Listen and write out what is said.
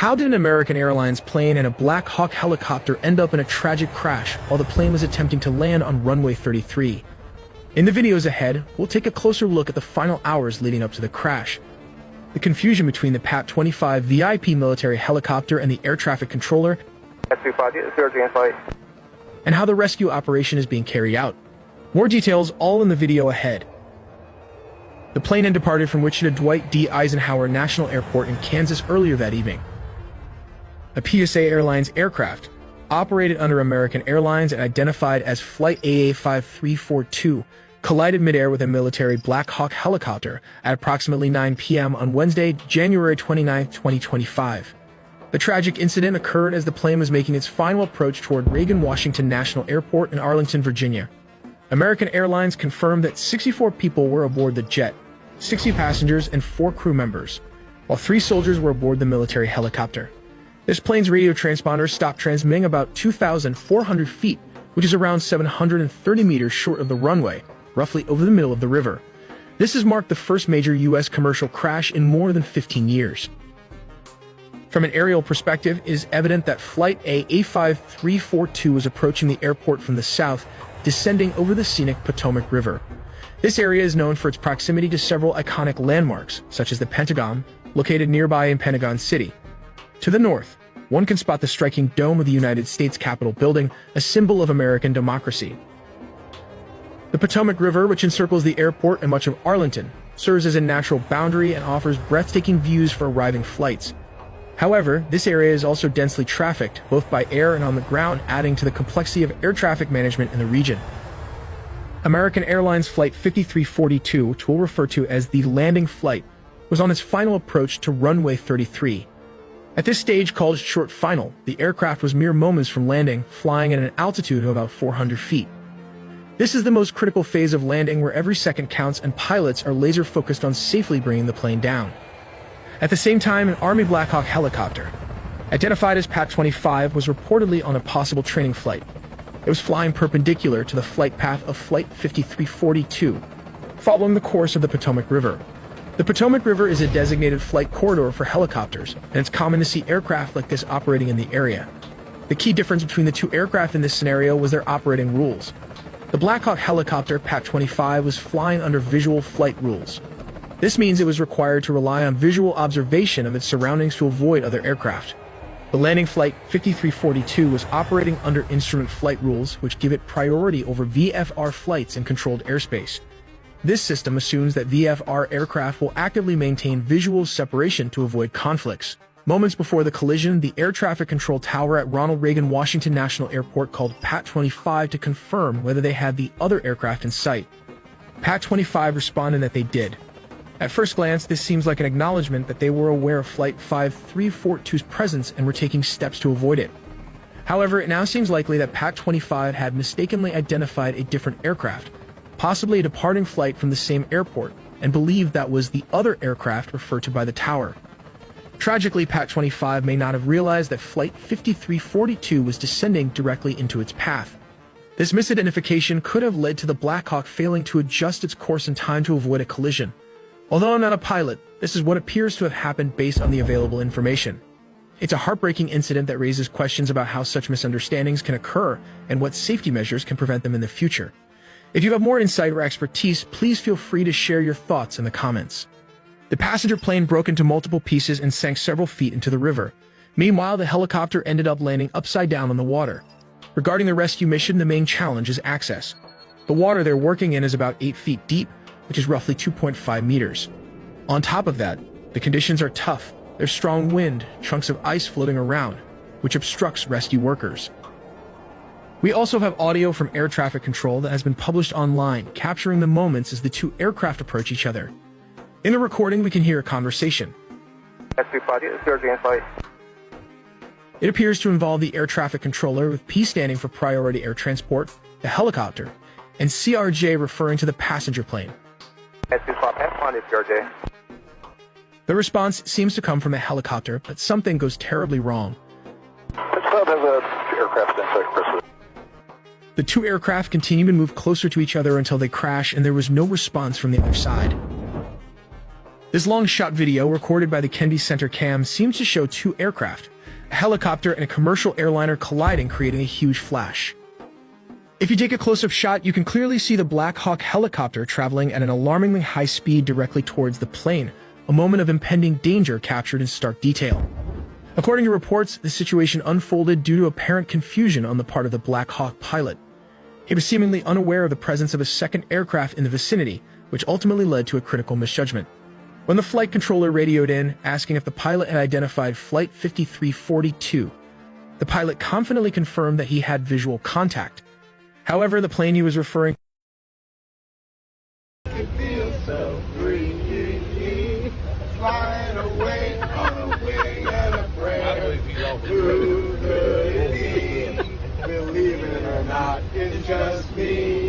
How did an American Airlines plane and a Black Hawk helicopter end up in a tragic crash while the plane was attempting to land on runway 33? In the videos ahead, we'll take a closer look at the final hours leading up to the crash, the confusion between the PAT-25 VIP military helicopter and the air traffic controller, and how the rescue operation is being carried out. More details all in the video ahead. The plane had departed from Wichita Dwight D. Eisenhower National Airport in Kansas earlier that evening. A PSA Airlines aircraft, operated under American Airlines and identified as Flight AA5342, collided midair with a military Black Hawk helicopter at approximately 9 p.m. on Wednesday, January 29, 2025. The tragic incident occurred as the plane was making its final approach toward Reagan Washington National Airport in Arlington, Virginia. American Airlines confirmed that 64 people were aboard the jet, 60 passengers and 4 crew members, while 3 soldiers were aboard the military helicopter. This plane's radio transponder stopped transmitting about 2,400 feet, which is around 730 meters short of the runway, roughly over the middle of the river. This has marked the first major U.S. commercial crash in more than 15 years. From an aerial perspective, it is evident that Flight AA5342 was approaching the airport from the south, descending over the scenic Potomac River. This area is known for its proximity to several iconic landmarks, such as the Pentagon, located nearby in Pentagon City. To the north, one can spot the striking dome of the United States Capitol building, a symbol of American democracy. The Potomac River, which encircles the airport and much of Arlington, serves as a natural boundary and offers breathtaking views for arriving flights. However, this area is also densely trafficked, both by air and on the ground, adding to the complexity of air traffic management in the region. American Airlines Flight 5342, which we'll refer to as the landing flight, was on its final approach to runway 33. At this stage, called short final, the aircraft was mere moments from landing, flying at an altitude of about 400 feet. This is the most critical phase of landing, where every second counts and pilots are laser-focused on safely bringing the plane down. At the same time, an Army Black Hawk helicopter, identified as PAT-25, was reportedly on a possible training flight. It was flying perpendicular to the flight path of Flight 5342, following the course of the Potomac River. The Potomac River is a designated flight corridor for helicopters, and it's common to see aircraft like this operating in the area. The key difference between the two aircraft in this scenario was their operating rules. The Black Hawk helicopter, PAT-25, was flying under visual flight rules. This means it was required to rely on visual observation of its surroundings to avoid other aircraft. The landing Flight 5342 was operating under instrument flight rules, which give it priority over VFR flights in controlled airspace. This system assumes that VFR aircraft will actively maintain visual separation to avoid conflicts. Moments before the collision, the air traffic control tower at Ronald Reagan Washington National Airport called PAT-25 to confirm whether they had the other aircraft in sight. PAT-25 responded that they did. At first glance, this seems like an acknowledgement that they were aware of Flight 5342's presence and were taking steps to avoid it. However, it now seems likely that PAT-25 had mistakenly identified a different aircraft, possibly a departing flight from the same airport, and believed that was the other aircraft referred to by the tower. Tragically, PAT-25 may not have realized that Flight 5342 was descending directly into its path. This misidentification could have led to the Black Hawk failing to adjust its course in time to avoid a collision. Although I'm not a pilot, this is what appears to have happened based on the available information. It's a heartbreaking incident that raises questions about how such misunderstandings can occur and what safety measures can prevent them in the future. If you have more insight or expertise, please feel free to share your thoughts in the comments. The passenger plane broke into multiple pieces and sank several feet into the river. Meanwhile, the helicopter ended up landing upside down on the water. Regarding the rescue mission, the main challenge is access. The water they're working in is about 8 feet deep, which is roughly 2.5 meters. On top of that, the conditions are tough. There's strong wind, chunks of ice floating around, which obstructs rescue workers. We also have audio from air traffic control that has been published online, capturing the moments as the two aircraft approach each other. In the recording, we can hear a conversation. It appears to involve the air traffic controller, with P standing for priority air transport, the helicopter, and CRJ referring to the passenger plane. The response seems to come from a helicopter, but something goes terribly wrong. The two aircraft continue to move closer to each other until they crash, and there was no response from the other side. This long-shot video, recorded by the Kennedy Center cam, seems to show two aircraft, a helicopter and a commercial airliner, colliding, creating a huge flash. If you take a close-up shot, you can clearly see the Black Hawk helicopter traveling at an alarmingly high speed directly towards the plane, a moment of impending danger captured in stark detail. According to reports, the situation unfolded due to apparent confusion on the part of the Black Hawk pilot. He was seemingly unaware of the presence of a second aircraft in the vicinity, which ultimately led to a critical misjudgment. When the flight controller radioed in, asking if the pilot had identified Flight 5342, the pilot confidently confirmed that he had visual contact. However, the plane he was referring It feels so free, flying away on a wing and a prayer. Who could it be? Believe it or not, it's just me.